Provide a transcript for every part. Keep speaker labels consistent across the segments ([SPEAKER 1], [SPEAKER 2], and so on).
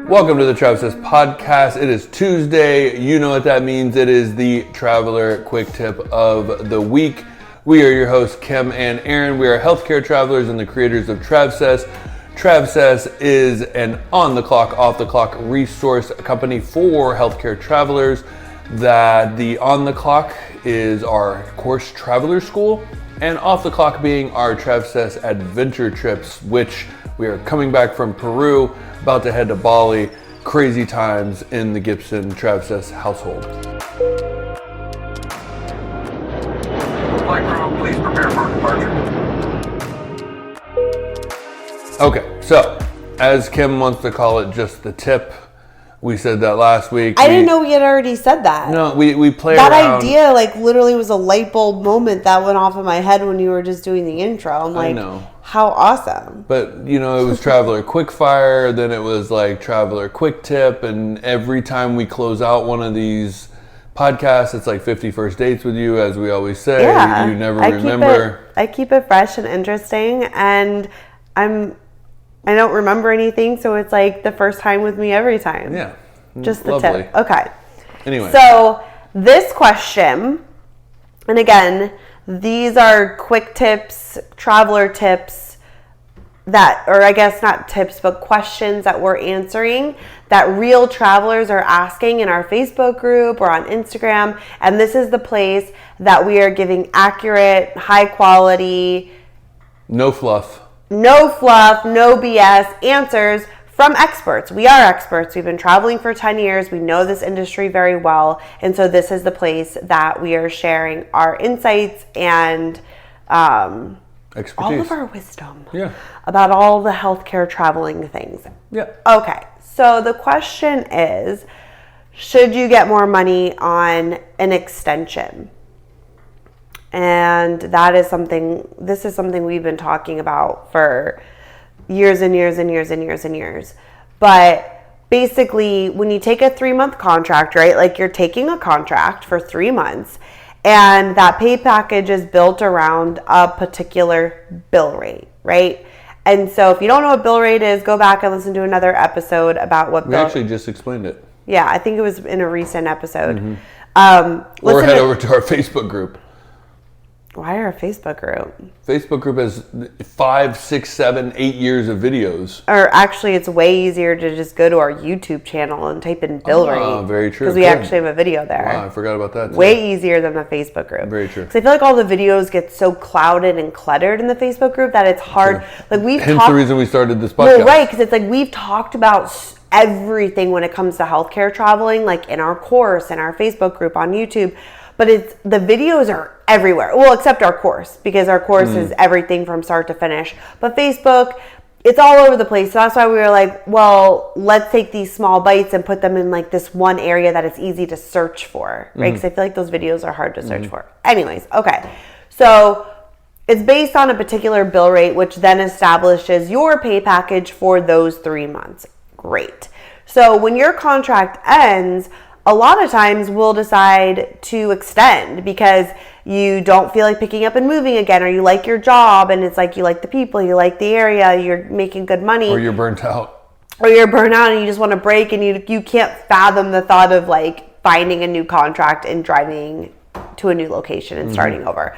[SPEAKER 1] Welcome to the Travsessed podcast. It is Tuesday. You know what that means. It is the Traveler Quick Tip of the week. We are your hosts, Kim and Aaron. We are healthcare travelers and the creators of Travsessed. Travsessed is an on-the-clock, off-the-clock resource company for healthcare travelers. That the on-the-clock is our course Traveler School, and off-the-clock being our Travsessed adventure trips, which we are coming back from Peru, about to head to Bali. Crazy times in the Gibson Travsessed household.
[SPEAKER 2] Flight crew, please prepare for departure.
[SPEAKER 1] Okay, so as Kim wants to call it, just the tip. We said that last week.
[SPEAKER 3] I didn't know we had already said that.
[SPEAKER 1] No, we play
[SPEAKER 3] that
[SPEAKER 1] around.
[SPEAKER 3] That idea, like, literally was a light bulb moment that went off in my head when you were just doing the intro. I'm like, I know. How awesome.
[SPEAKER 1] But, you know, it was Traveler Quickfire, then it was like Traveler Quick Tip, and every time we close out one of these podcasts, it's like 50 first dates with you, as we always say.
[SPEAKER 3] Yeah,
[SPEAKER 1] you never remember.
[SPEAKER 3] I keep it fresh and interesting, and I don't remember anything, so it's like the first time with me every time.
[SPEAKER 1] Yeah.
[SPEAKER 3] Just the
[SPEAKER 1] lovely
[SPEAKER 3] tip. Okay.
[SPEAKER 1] Anyway.
[SPEAKER 3] So this question, and again, these are quick tips, traveler tips that, or I guess not tips, but questions that we're answering that real travelers are asking in our Facebook group or on Instagram. And this is the place that we are giving accurate, high quality,
[SPEAKER 1] no fluff,
[SPEAKER 3] no BS answers from experts. We are experts. We've been traveling for 10 years. We know this industry very well. And so this is the place that we are sharing our insights and
[SPEAKER 1] expertise.
[SPEAKER 3] All of our wisdom
[SPEAKER 1] about
[SPEAKER 3] all the healthcare traveling things.
[SPEAKER 1] Yeah.
[SPEAKER 3] Okay. So the question is, should you get more money on an extension? And this is something we've been talking about for years and years and years and years and years. But basically, when you take a 3-month contract, right? Like you're taking a contract for 3 months, and that pay package is built around a particular bill rate, right? And so if you don't know what bill rate is, go back and listen to another episode about what
[SPEAKER 1] we actually just explained it.
[SPEAKER 3] Yeah, I think it was in a recent episode.
[SPEAKER 1] Mm-hmm. Or head over to our Facebook group.
[SPEAKER 3] Why our Facebook group?
[SPEAKER 1] Facebook group has 5, 6, 7, 8 years of videos.
[SPEAKER 3] Or actually, it's way easier to just go to our YouTube channel and type in bill rate.
[SPEAKER 1] Oh, very true.
[SPEAKER 3] Because we actually have a video there.
[SPEAKER 1] Wow, I forgot about that too.
[SPEAKER 3] Way easier than the Facebook group.
[SPEAKER 1] Very true.
[SPEAKER 3] Because I feel like all the videos get so clouded and cluttered in the Facebook group that it's hard. Like
[SPEAKER 1] Hence the reason we started this podcast.
[SPEAKER 3] Well, right, because it's like we've talked about everything when it comes to healthcare traveling, like in our course, in our Facebook group, on YouTube. But the videos are everywhere. Well, except our course, because our course is everything from start to finish. But Facebook, it's all over the place. So that's why we were like, well, let's take these small bites and put them in like this one area that it's easy to search for, right? Because I feel like those videos are hard to search for. Anyways, okay. So it's based on a particular bill rate, which then establishes your pay package for those 3 months. Great. So when your contract ends, a lot of times we'll decide to extend because you don't feel like picking up and moving again, or you like your job and it's like you like the people, you like the area, you're making good money.
[SPEAKER 1] Or you're burnt out.
[SPEAKER 3] Or you're burnt out and you just want to break, and you can't fathom the thought of like finding a new contract and driving to a new location and starting over.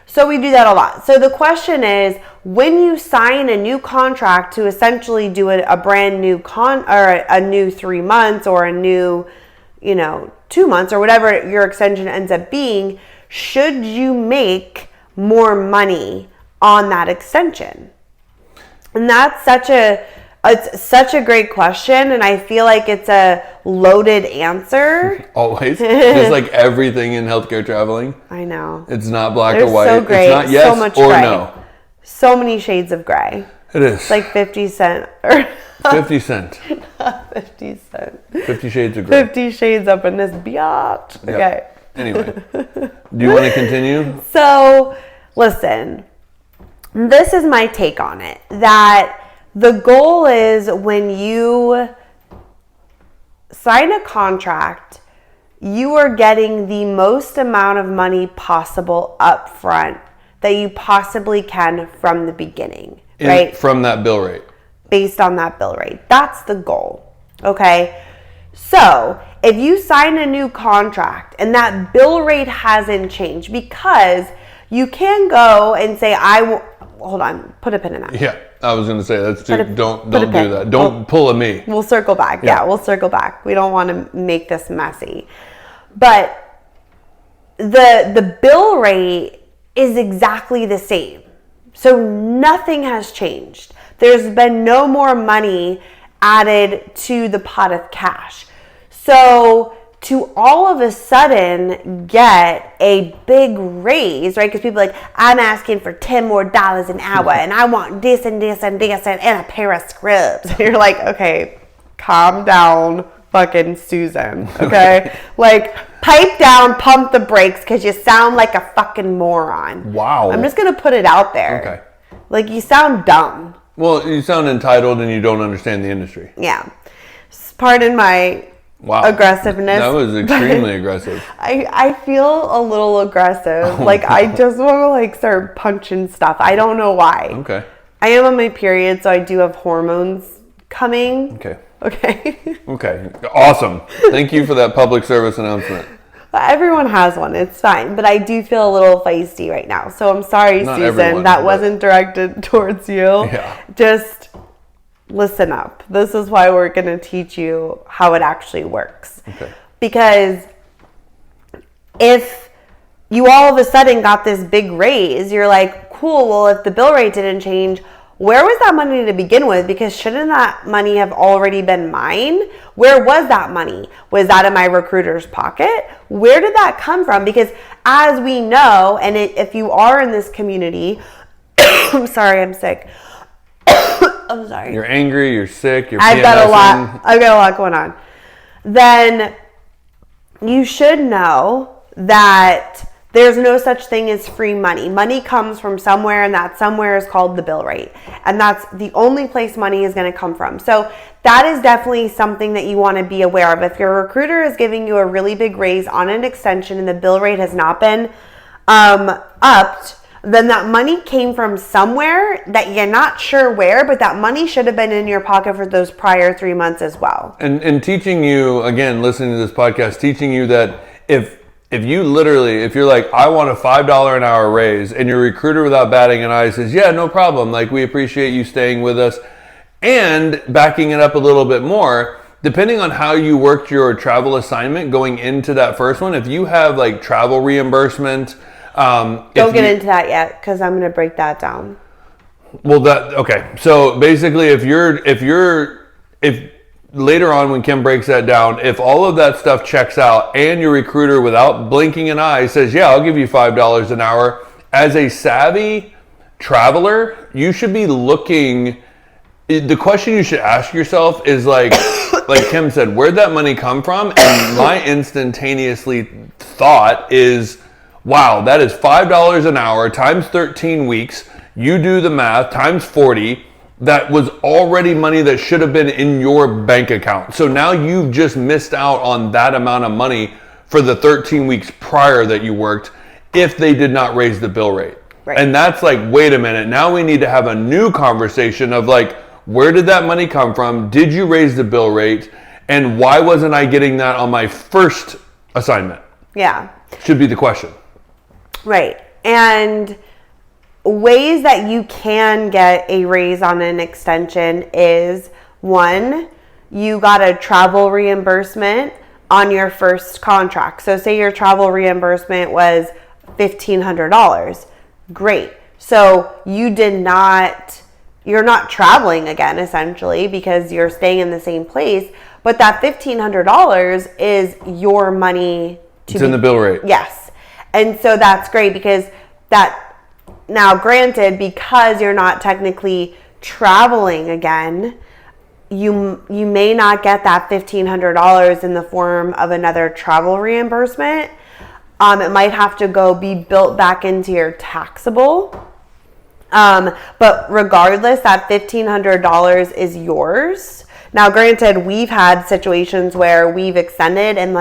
[SPEAKER 3] So we do that a lot. So the question is, when you sign a new contract to essentially do a brand new or a new 3 months or a new 2 months or whatever your extension ends up being, should you make more money on that extension? And that's such a great question, and I feel like it's a loaded answer.
[SPEAKER 1] Always. Just like everything in healthcare traveling.
[SPEAKER 3] I know.
[SPEAKER 1] It's not black
[SPEAKER 3] They're
[SPEAKER 1] or white.
[SPEAKER 3] So gray.
[SPEAKER 1] It's not yes
[SPEAKER 3] so much
[SPEAKER 1] or
[SPEAKER 3] gray.
[SPEAKER 1] no.
[SPEAKER 3] So many shades of gray.
[SPEAKER 1] It is.
[SPEAKER 3] It's like 50 cent.
[SPEAKER 1] 50 cent.
[SPEAKER 3] 50 cent.
[SPEAKER 1] 50 shades of gray.
[SPEAKER 3] 50 shades up in this biatch.
[SPEAKER 1] Yep.
[SPEAKER 3] Okay.
[SPEAKER 1] Anyway, do you want to continue?
[SPEAKER 3] So, listen, this is my take on it. That the goal is, when you sign a contract, you are getting the most amount of money possible up front that you possibly can from the beginning, right?
[SPEAKER 1] From that bill rate.
[SPEAKER 3] Based on that bill rate. That's the goal. Okay? So, if you sign a new contract and that bill rate hasn't changed, because you can go and say, hold on, put a pin in that.
[SPEAKER 1] Yeah, I was going to say don't do
[SPEAKER 3] pin.
[SPEAKER 1] that. Don't pull a me.
[SPEAKER 3] We'll circle back. Yeah, we'll circle back. We don't want to make this messy. But the bill rate is exactly the same. So nothing has changed. There's been no more money added to the pot of cash. So to all of a sudden get a big raise, right? Because people are like, I'm asking for $10 more an hour and I want this and this and this and a pair of scrubs. And you're like, okay, calm down, fucking Susan, okay? Like, pipe down, pump the brakes, because you sound like a fucking moron.
[SPEAKER 1] Wow.
[SPEAKER 3] I'm just going to put it out there.
[SPEAKER 1] Okay.
[SPEAKER 3] Like, you sound dumb.
[SPEAKER 1] Well, you sound entitled and you don't understand the industry.
[SPEAKER 3] Yeah. Pardon my aggressiveness.
[SPEAKER 1] That was extremely aggressive.
[SPEAKER 3] I feel a little aggressive. I just want to start punching stuff. I don't know why.
[SPEAKER 1] Okay.
[SPEAKER 3] I am on my period, so I do have hormones coming.
[SPEAKER 1] Okay.
[SPEAKER 3] Okay.
[SPEAKER 1] Awesome. Thank you for that public service announcement.
[SPEAKER 3] Everyone has one. It's fine. But I do feel a little feisty right now. So I'm sorry,
[SPEAKER 1] Not
[SPEAKER 3] Susan.
[SPEAKER 1] everyone,
[SPEAKER 3] that wasn't directed towards you.
[SPEAKER 1] Yeah.
[SPEAKER 3] Just listen up. This is why we're going to teach you how it actually works.
[SPEAKER 1] Okay.
[SPEAKER 3] Because if you all of a sudden got this big raise, you're like, cool, well, if the bill rate didn't change, where was that money to begin with? Because shouldn't that money have already been mine? Where was that money? Was that in my recruiter's pocket? Where did that come from? Because as we know, and if you are in this community, I'm sorry, I'm sick. I'm sorry.
[SPEAKER 1] You're angry, you're sick, you're
[SPEAKER 3] I've got a lot going on. Then you should know that there's no such thing as free money. Money comes from somewhere, and that somewhere is called the bill rate. And that's the only place money is going to come from. So that is definitely something that you want to be aware of. If your recruiter is giving you a really big raise on an extension and the bill rate has not been upped, then that money came from somewhere that you're not sure where, but that money should have been in your pocket for those prior 3 months as well.
[SPEAKER 1] And teaching you, again, listening to this podcast, teaching you that if you're like, I want a $5 an hour raise, and your recruiter without batting an eye says, yeah, no problem, we appreciate you staying with us, and backing it up a little bit more, depending on how you worked your travel assignment going into that first one, if you have travel reimbursement,
[SPEAKER 3] don't get into that yet, because I'm going to break that down.
[SPEAKER 1] Well, okay. So basically, if later on when Kim breaks that down, if all of that stuff checks out and your recruiter without blinking an eye says, yeah, I'll give you $5 an hour, as a savvy traveler, you should be looking, the question you should ask yourself is like Kim said, where'd that money come from? And my instantaneously thought is, wow, that is $5 an hour times 13 weeks. You do the math, times 40. That was already money that should have been in your bank account. So now you've just missed out on that amount of money for the 13 weeks prior that you worked if they did not raise the bill rate.
[SPEAKER 3] Right.
[SPEAKER 1] And that's wait a minute. Now we need to have a new conversation of where did that money come from? Did you raise the bill rate? And why wasn't I getting that on my first assignment?
[SPEAKER 3] Yeah.
[SPEAKER 1] Should be the question.
[SPEAKER 3] Right. And ways that you can get a raise on an extension is, one, you got a travel reimbursement on your first contract. So say your travel reimbursement was $1,500. Great. So you're not traveling again, essentially, because you're staying in the same place. But that $1,500 is your money.
[SPEAKER 1] It's in the bill rate.
[SPEAKER 3] Yes. And so that's great, because now granted, because you're not technically traveling again, you may not get that $1,500 in the form of another travel reimbursement. It might have to be built back into your taxable. But regardless, that $1,500 is yours. Now granted, we've had situations where we've extended and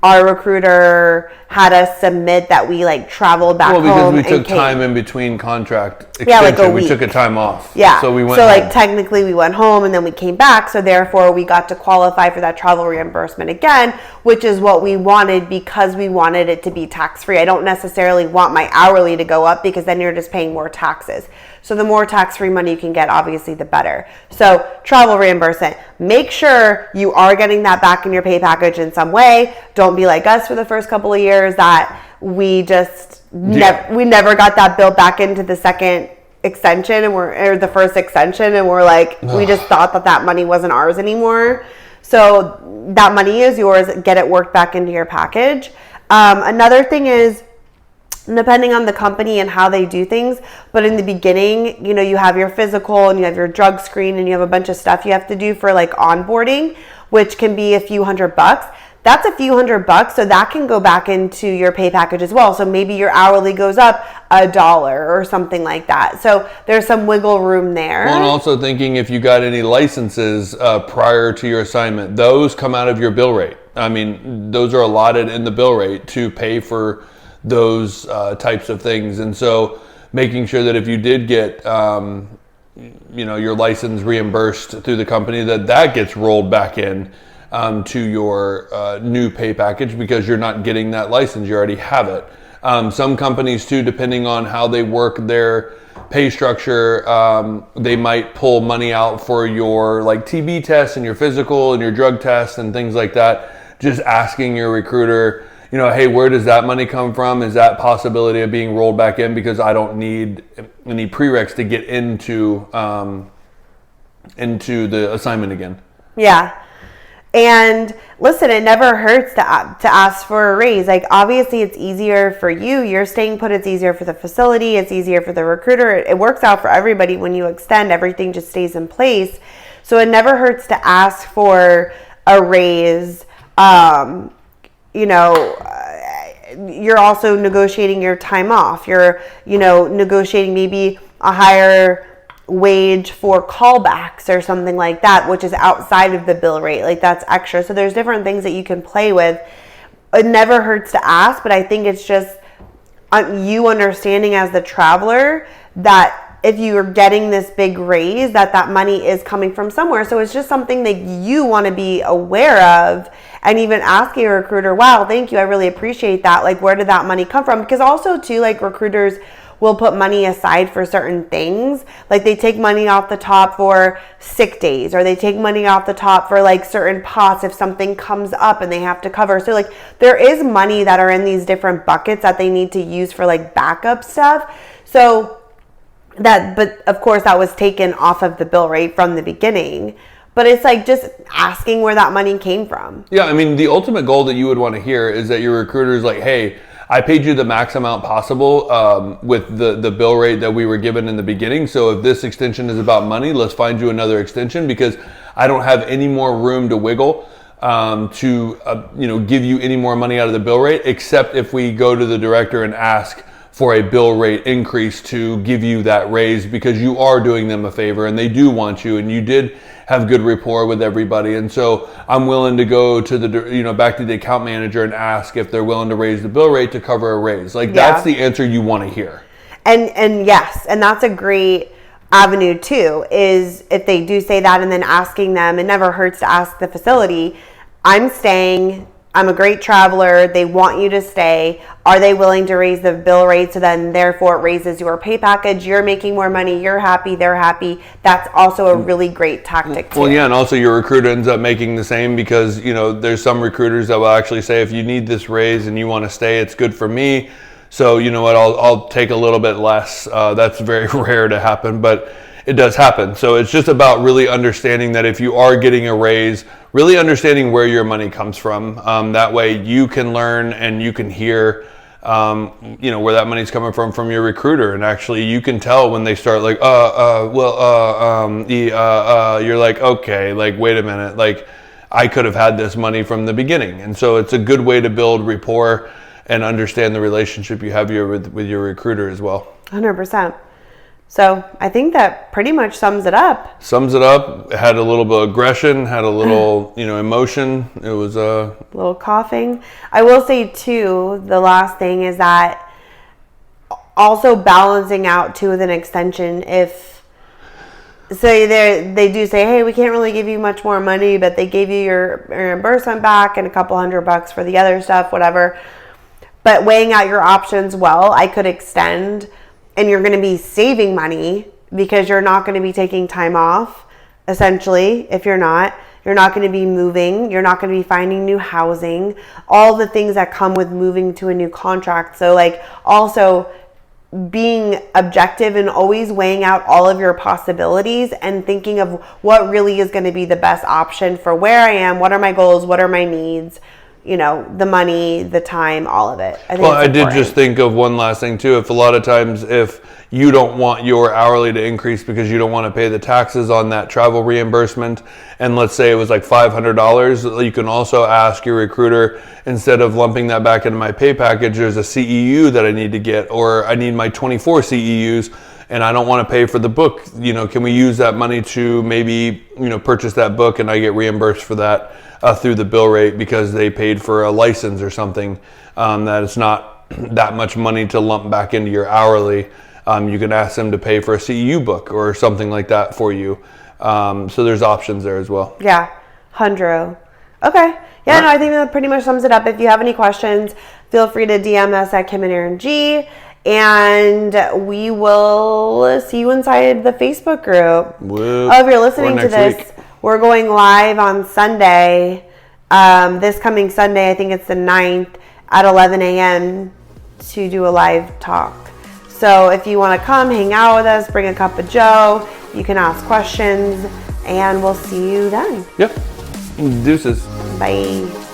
[SPEAKER 3] our recruiter had us submit that we like traveled back home.
[SPEAKER 1] Well, because we took time in between contract extension.
[SPEAKER 3] Yeah, like a week.
[SPEAKER 1] We took a time off.
[SPEAKER 3] Yeah.
[SPEAKER 1] So we went
[SPEAKER 3] So
[SPEAKER 1] home.
[SPEAKER 3] like technically we went home and then we came back. So therefore we got to qualify for that travel reimbursement again, which is what we wanted because we wanted it to be tax-free. I don't necessarily want my hourly to go up because then you're just paying more taxes. So the more tax-free money you can get, obviously the better. So travel reimbursement, make sure you are getting that back in your pay package in some way. Don't be like us for the first couple of years that we just we never got that bill back into the second extension or the first extension, and we're like, we just thought that money wasn't ours anymore. So that money is yours. Get it worked back into your package. Another thing is, depending on the company and how they do things, but in the beginning, you know, you have your physical and you have your drug screen and you have a bunch of stuff you have to do for like onboarding, which can be a few $100. That's a few $100, so that can go back into your pay package as well. So maybe your hourly goes up $1 or something like that. So there's some wiggle room there.
[SPEAKER 1] Well, and also thinking if you got any licenses prior to your assignment, those come out of your bill rate. I mean, those are allotted in the bill rate to pay for those types of things. And so making sure that if you did get your license reimbursed through the company, that gets rolled back in to your new pay package because you're not getting that license, you already have it. Some companies too, depending on how they work their pay structure, they might pull money out for your like TB tests and your physical and your drug tests and things like that. Just asking your recruiter, you know, hey, where does that money come from? Is that possibility of being rolled back in because I don't need any prereqs to get into the assignment again?
[SPEAKER 3] Yeah. And listen, it never hurts to ask for a raise. Like, obviously it's easier for you. You're staying put. It's easier for the facility. It's easier for the recruiter. It works out for everybody. When you extend, everything just stays in place. So it never hurts to ask for a raise. You're also negotiating your time off. You're, negotiating maybe a higher wage for callbacks or something like that, which is outside of the bill rate. Like, that's extra. So there's different things that you can play with. It never hurts to ask, but I think it's just you understanding as the traveler that if you are getting this big raise, that money is coming from somewhere. So it's just something that you want to be aware of, and even asking a recruiter, wow, thank you, I really appreciate that. Like, where did that money come from? Because also too, like, recruiters will put money aside for certain things. Like, they take money off the top for sick days, or they take money off the top for like certain pots if something comes up and they have to cover. So like, there is money that are in these different buckets that they need to use for like backup stuff. So but of course that was taken off of the bill rate from the beginning. But it's like just asking where that money came from. Yeah,
[SPEAKER 1] I mean, the ultimate goal that you would want to hear is that your recruiter is like, hey, I paid you the max amount possible with the bill rate that we were given in the beginning. So if this extension is about money, let's find you another extension because I don't have any more room to wiggle to give you any more money out of the bill rate, except if we go to the director and ask for a bill rate increase to give you that raise because you are doing them a favor and they do want you and you did have good rapport with everybody. And so I'm willing to go to back to the account manager and ask if they're willing to raise the bill rate to cover a raise. Like, that's the answer you want to hear. And yes, and that's a great avenue too, is if they do say that and then asking them, it never hurts to ask the facility, I'm staying, I'm a great traveler, they want you to stay. Are they willing to raise the bill rate? So then therefore it raises your pay package. You're making more money. You're happy. They're happy. That's also a really great tactic too. Well, yeah, and also your recruiter ends up making the same because, there's some recruiters that will actually say, if you need this raise and you want to stay, it's good for me. So you know what, I'll take a little bit less. That's very rare to happen, but it does happen. So it's just about really understanding that if you are getting a raise, really understanding where your money comes from. That way you can learn and you can hear, where that money's coming from your recruiter. And actually you can tell when they start like, you're like, okay, like, wait a minute, like, I could have had this money from the beginning. And so it's a good way to build rapport and understand the relationship you have with your recruiter as well.
[SPEAKER 3] 100%. So I think that pretty much sums it up.
[SPEAKER 1] Sums it up. Had a little bit of aggression, had a little, emotion. It was
[SPEAKER 3] a little coughing. I will say too, the last thing is that also balancing out too with an extension. They do say, hey, we can't really give you much more money, but they gave you your reimbursement back and a couple $100 for the other stuff, whatever. But weighing out your options well, I could extend, and you're going to be saving money because you're not going to be taking time off, essentially. If you're not going to be moving, you're not going to be finding new housing, all the things that come with moving to a new contract. So also being objective and always weighing out all of your possibilities and thinking of what really is going to be the best option for where I am, what are my goals, what are my needs, the money, the time, all of it.
[SPEAKER 1] I did just think of one last thing too. If a lot of times, if you don't want your hourly to increase because you don't want to pay the taxes on that travel reimbursement, and let's say it was like $500, you can also ask your recruiter, instead of lumping that back into my pay package, there's a CEU that I need to get, or I need my 24 CEUs and I don't want to pay for the book. Can we use that money to maybe, purchase that book and I get reimbursed for that through the bill rate because they paid for a license or something, that it's not that much money to lump back into your hourly. You can ask them to pay for a CEU book or something like that for you. So there's options there as well.
[SPEAKER 3] Yeah, $100. Okay. Yeah, right. No, I think that pretty much sums it up. If you have any questions, feel free to DM us at Kim and Aaron G. And we will see you inside the Facebook group.
[SPEAKER 1] Whoop.
[SPEAKER 3] Oh, if you're listening to this, we're going live on Sunday. This coming Sunday, I think it's the 9th at 11 a.m. to do a live talk. So if you want to come, hang out with us, bring a cup of joe, you can ask questions, and we'll see you then.
[SPEAKER 1] Yep. Deuces.
[SPEAKER 3] Bye.